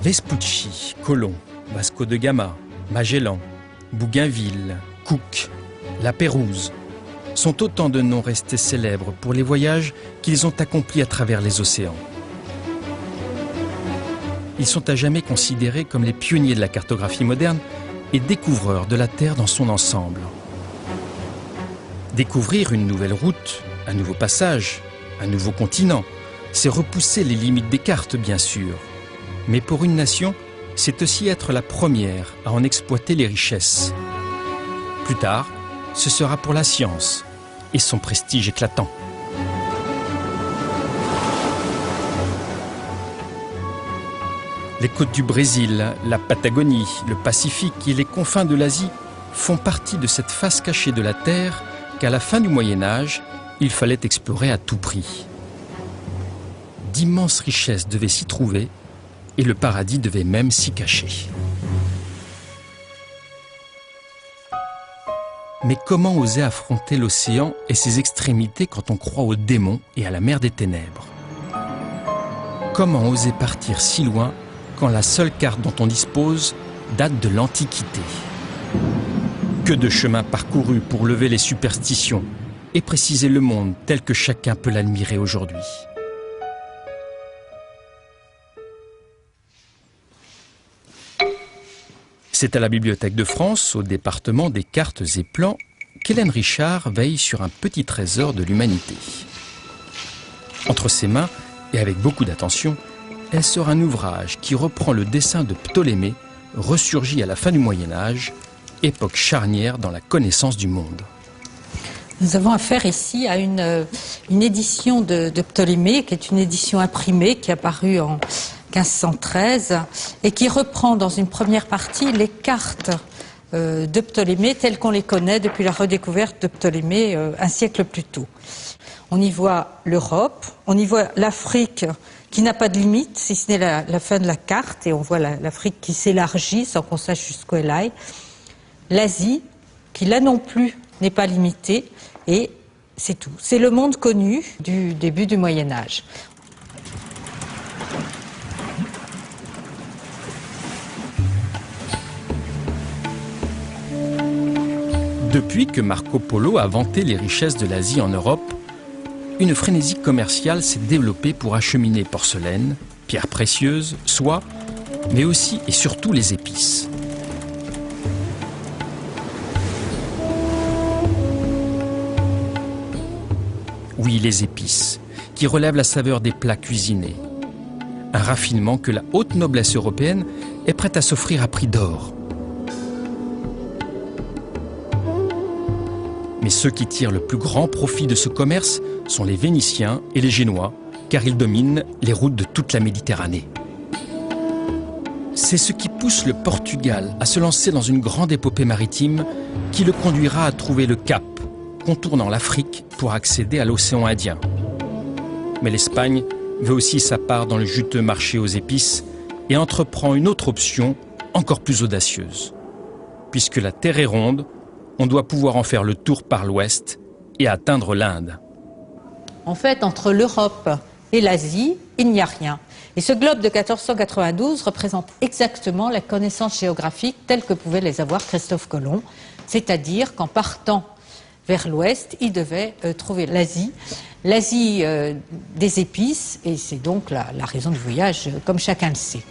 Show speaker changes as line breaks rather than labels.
Vespucci, Colomb, Vasco de Gama, Magellan, Bougainville, Cook, La Pérouse sont autant de noms restés célèbres pour les voyages qu'ils ont accomplis à travers les océans. Ils sont à jamais considérés comme les pionniers de la cartographie moderne et découvreurs de la Terre dans son ensemble. Découvrir une nouvelle route, un nouveau passage, un nouveau continent, c'est repousser les limites des cartes, bien sûr. Mais pour une nation, c'est aussi être la première à en exploiter les richesses. Plus tard, ce sera pour la science et son prestige éclatant. Les côtes du Brésil, la Patagonie, le Pacifique et les confins de l'Asie font partie de cette face cachée de la Terre qu'à la fin du Moyen-Âge, il fallait explorer à tout prix. D'immenses richesses devaient s'y trouver et le paradis devait même s'y cacher. Mais comment oser affronter l'océan et ses extrémités quand on croit aux démons et à la mer des ténèbres? Comment oser partir si loin quand la seule carte dont on dispose date de l'Antiquité? Que de chemins parcourus pour lever les superstitions et préciser le monde tel que chacun peut l'admirer aujourd'hui. C'est à la Bibliothèque de France, au département des cartes et plans, qu'Hélène Richard veille sur un petit trésor de l'humanité. Entre ses mains, et avec beaucoup d'attention, elle sort un ouvrage qui reprend le dessin de Ptolémée, ressurgi à la fin du Moyen-Âge, époque charnière dans la connaissance du monde.
Nous avons affaire ici à une édition de Ptolémée, qui est une édition imprimée, qui est apparue en 1513, et qui reprend dans une première partie les cartes de Ptolémée telles qu'on les connaît depuis la redécouverte de Ptolémée un siècle plus tôt. On y voit l'Europe, on y voit l'Afrique qui n'a pas de limite, si ce n'est la fin de la carte, et on voit l'Afrique qui s'élargit sans qu'on sache jusqu'où elle aille. L'Asie, qui là non plus n'est pas limitée, et c'est tout. C'est le monde connu du début du Moyen-Âge.
Depuis que Marco Polo a vanté les richesses de l'Asie en Europe, une frénésie commerciale s'est développée pour acheminer porcelaine, pierres précieuses, soie, mais aussi et surtout les épices. Oui, les épices, qui relèvent la saveur des plats cuisinés. Un raffinement que la haute noblesse européenne est prête à s'offrir à prix d'or. Mais ceux qui tirent le plus grand profit de ce commerce sont les Vénitiens et les Génois, car ils dominent les routes de toute la Méditerranée. C'est ce qui pousse le Portugal à se lancer dans une grande épopée maritime qui le conduira à trouver le Cap, contournant l'Afrique pour accéder à l'océan Indien. Mais l'Espagne veut aussi sa part dans le juteux marché aux épices et entreprend une autre option encore plus audacieuse. Puisque la Terre est ronde, on doit pouvoir en faire le tour par l'ouest et atteindre l'Inde.
En fait, entre l'Europe et l'Asie, il n'y a rien. Et ce globe de 1492 représente exactement la connaissance géographique telle que pouvait les avoir Christophe Colomb, c'est-à-dire qu'en partant vers l'ouest, il devait trouver l'Asie des épices, et c'est donc la raison du voyage, comme chacun le sait.